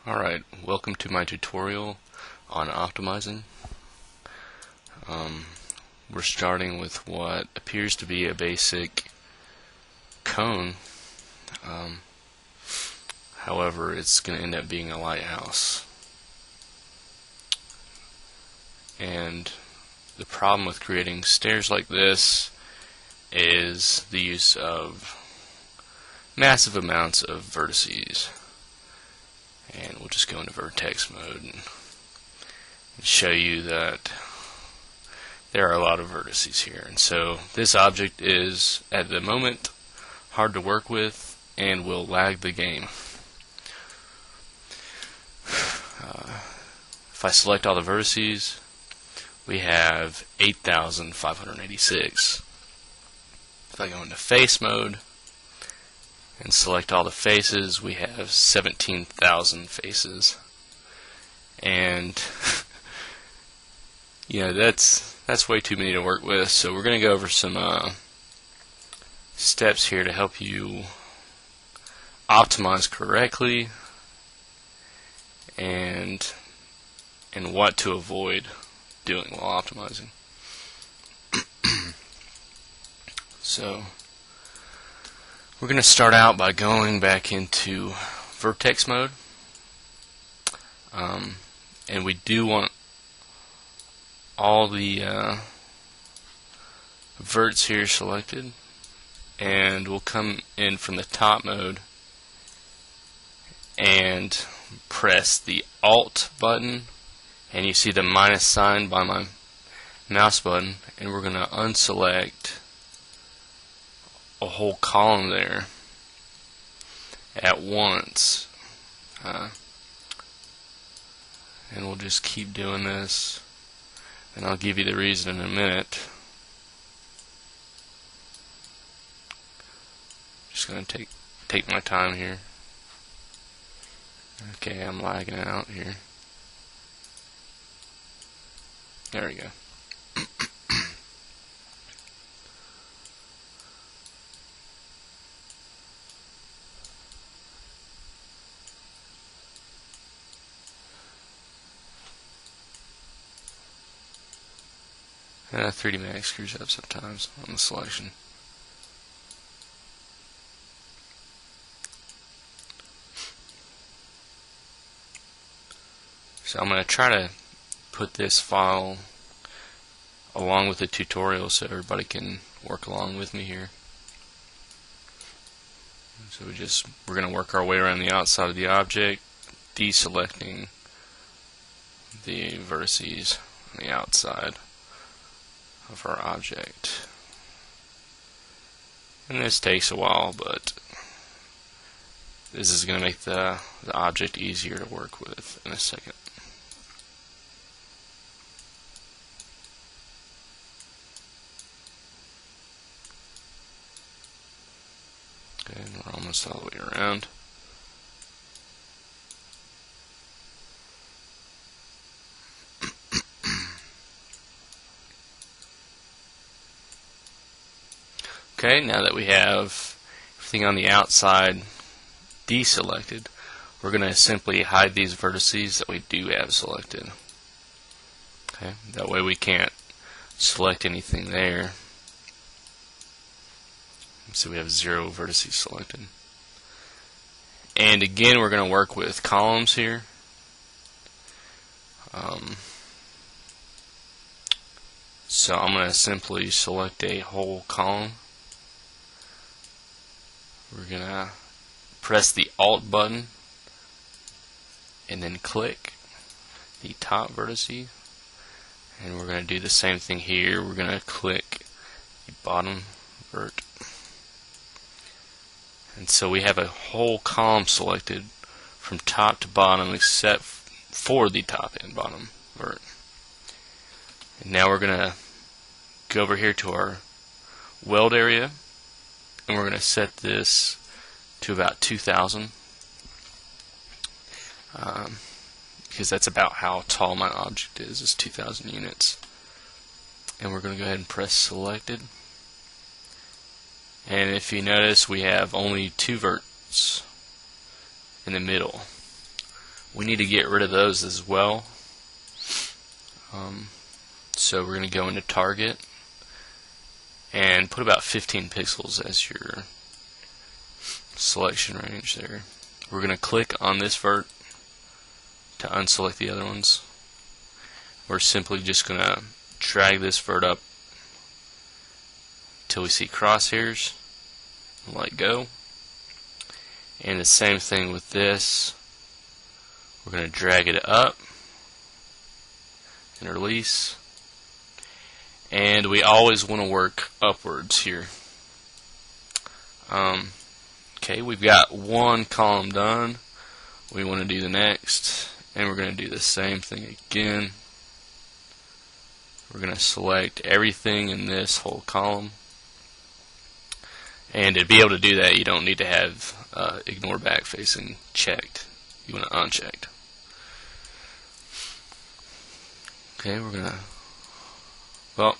Alright, welcome to my tutorial on optimizing. We're starting with what appears to be a basic cone. However, it's going to end up being a lighthouse. And the problem with creating stairs like this is the use of massive amounts of vertices. And we'll just go into vertex mode and show you that there are a lot of vertices here. And so this object is at the moment hard to work with and will lag the game. If I select all the vertices, we have 8,586. If I go into face mode and select all the faces, we have 17,000 faces. And that's way too many to work with. So we're going to go over some steps here to help you optimize correctly and what to avoid doing while optimizing. So we're going to start out by going back into vertex mode, and we do want all the verts here selected, and we'll come in from the top mode and press the Alt button, and you see the minus sign by my mouse button, and we're going to unselect a whole column there at once, and we'll just keep doing this, and I'll give you the reason in a minute. Just going to take my time here. Okay, I'm lagging out here. There we go. 3D Max screws up sometimes on the selection. So I'm going to try to put this file along with the tutorial so everybody can work along with me here. So we're going to work our way around the outside of the object, deselecting the vertices on the outside of our object. And this takes a while, but this is going to make the object easier to work with in a second. Okay, and we're almost all the way around. Okay, now that we have everything on the outside deselected, we're going to simply hide these vertices that we do have selected. Okay, that way we can't select anything there. So we have 0 vertices selected. And again, we're going to work with columns here. So I'm going to simply select a whole column. We're going to press the Alt button and then click the top vertice, and we're going to do the same thing here. We're going to click the bottom vert, and so we have a whole column selected from top to bottom except for the top and bottom vert. And now we're going to go over here to our weld area, and we're going to set this to about 2,000, because that's about how tall my object is 2,000 units. And we're going to go ahead and press selected. And if you notice, we have only 2 verts in the middle. we need to get rid of those as well. So we're going to go into target and put about 15 pixels as your selection range there. We're going to click on this vert to unselect the other ones. We're simply just going to drag this vert up till we see crosshairs and let go. And the same thing with this. We're going to drag it up and release. And we always want to work upwards here. Okay, we've got one column done. We want to do the next, and we're going to do the same thing again. We're going to select everything in this whole column. And to be able to do that, you don't need to have ignore backfacing checked. You want it unchecked. Okay, we're going to, well,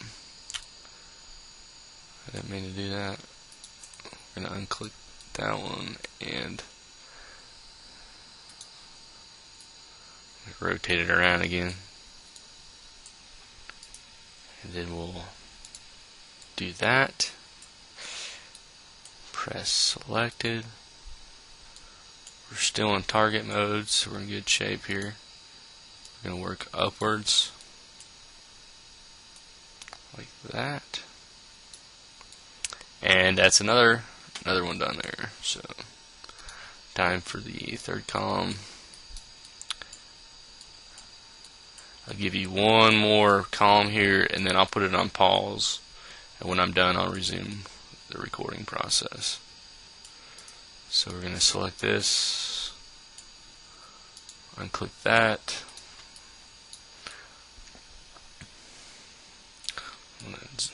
I didn't mean to do that. We're going to unclick that one and rotate it around again. And then we'll do that. Press selected. We're still in target mode, so we're in good shape here. We're going to work upwards like that. And that's another one done there. So time for the third column. I'll give you one more column here, and then I'll put it on pause, and when I'm done I'll resume the recording process. So we're going to select this, unclick that, let's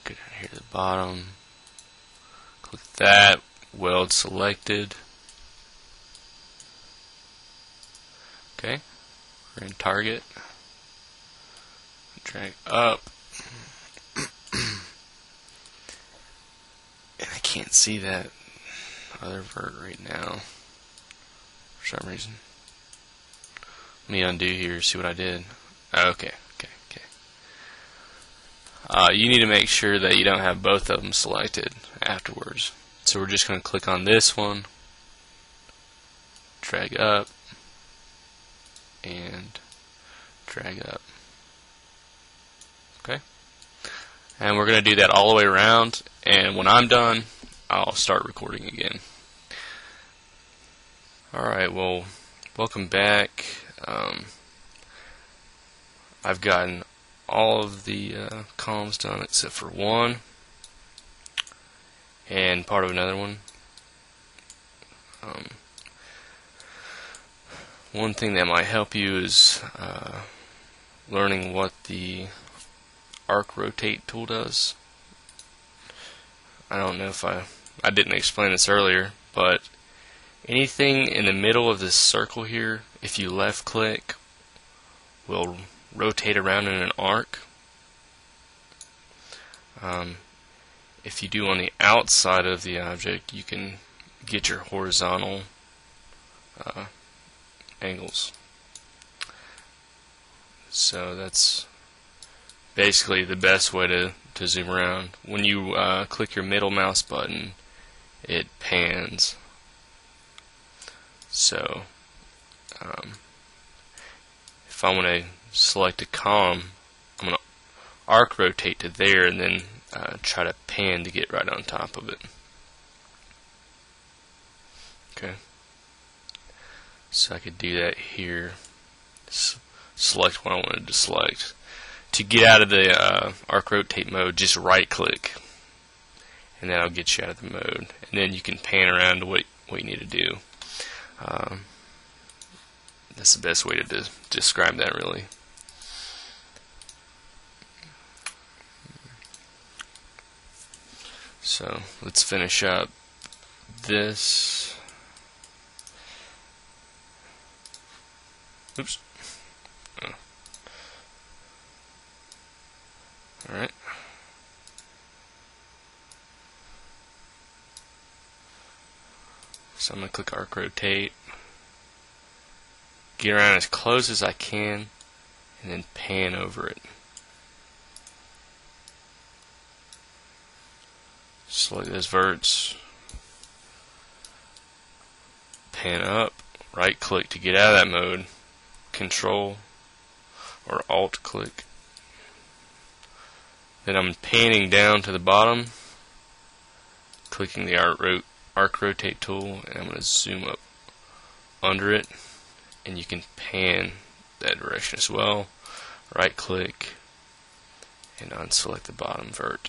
get out here to the bottom, click that, weld selected. Okay, we're in target, drag up, and I can't see that other vert right now for some reason. Let me undo here, see what I did. Okay. You need to make sure that you don't have both of them selected afterwards. So we're just going to click on this one, drag up, and drag up. Okay? And we're going to do that all the way around, and when I'm done, I'll start recording again. Alright, well, welcome back. I've gotten all of the columns done except for one and part of another one. One thing that might help you is learning what the arc rotate tool does. I don't know if I didn't explain this earlier, but anything in the middle of this circle here, if you left click, will rotate around in an arc. If you do on the outside of the object, you can get your horizontal angles. So that's basically the best way to zoom around. When you click your middle mouse button, it pans. So if I want to select a column, I'm going to arc rotate to there and then try to pan to get right on top of it. Okay. So I could do that here. Select what I wanted to select. To get out of the arc rotate mode, just right click, and then I'll get you out of the mode. And then you can pan around to what you need to do. That's the best way to describe that, really. So let's finish up this. Oops. Oh. Alright. So I'm going to click arc rotate. get around as close as I can and then pan over it. Select those verts, pan up, right click to get out of that mode, Control or Alt click. Then I'm panning down to the bottom, clicking the arc rotate tool, and I'm going to zoom up under it, and you can pan that direction as well. Right click and unselect the bottom vert.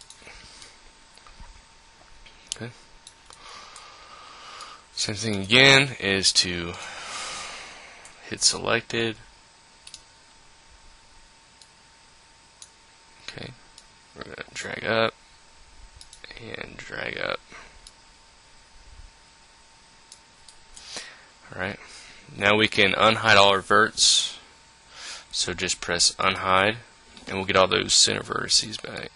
Okay. Same thing again is to hit selected. Okay. We're going to drag up and drag up. Alright. Now we can unhide all our verts. So just press unhide and we'll get all those center vertices back.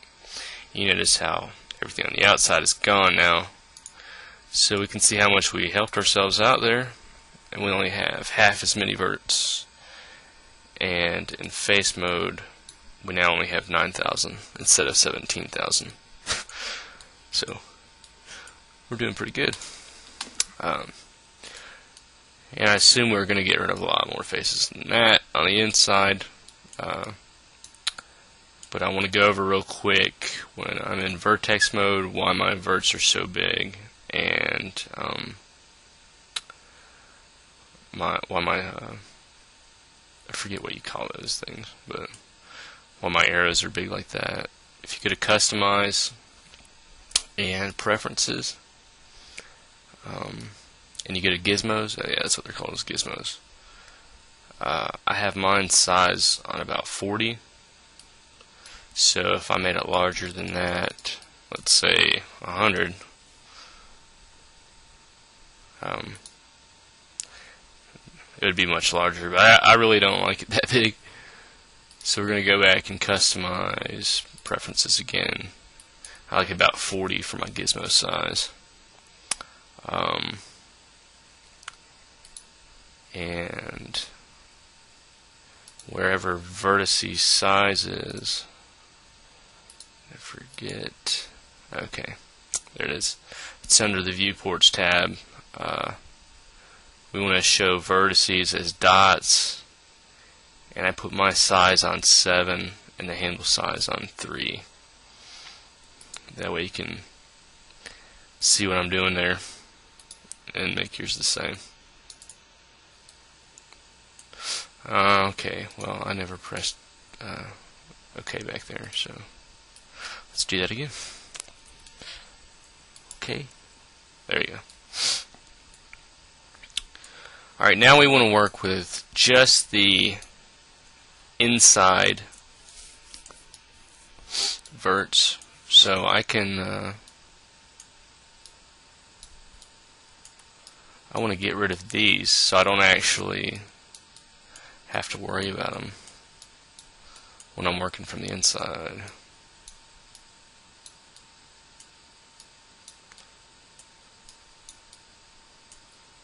You notice how everything on the outside is gone now. So we can see how much we helped ourselves out there, and we only have half as many verts. And in face mode, we now only have 9,000 instead of 17,000. So we're doing pretty good. And I assume we're going to get rid of a lot more faces than that on the inside. But I want to go over real quick when I'm in vertex mode why my verts are so big, and I forget what you call those things, but why my arrows are big like that. If you go to customize and preferences, and you go to gizmos, yeah, that's what they're called, is gizmos. I have mine size on about 40. So if I made it larger than that, let's say 100, it would be much larger, but I really don't like it that big. So we're going to go back and customize preferences again. I like about 40 for my gizmo size. And wherever vertices size is, I forget. Okay, there it is. It's under the viewports tab. We want to show vertices as dots, and I put my size on 7 and the handle size on 3. That way you can see what I'm doing there and make yours the same. Okay, well, I never pressed OK back there, so let's do that again. Okay, there you go. Alright, now we want to work with just the inside verts. So I can I want to get rid of these so I don't actually have to worry about them when I'm working from the inside.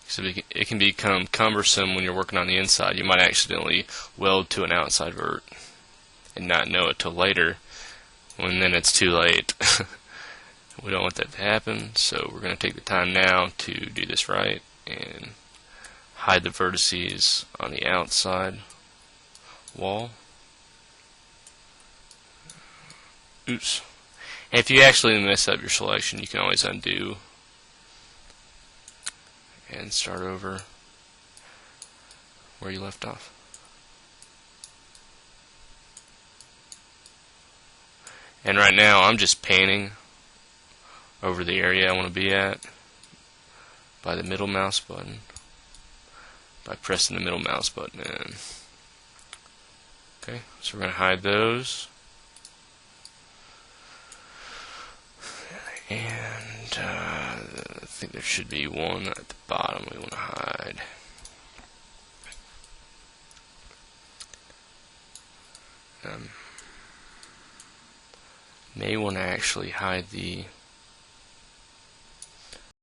So it can become cumbersome when you're working on the inside. You might accidentally weld to an outside vert and not know it till later, when then it's too late. We don't want that to happen, so we're going to take the time now to do this right and hide the vertices on the outside wall. Oops. And if you actually mess up your selection, you can always undo and start over where you left off. And right now I'm just panning over the area I want to be at by the middle mouse button, by pressing the middle mouse button in. Okay, so we're going to hide those. And I think there should be one at the bottom we want to hide. May want to actually hide the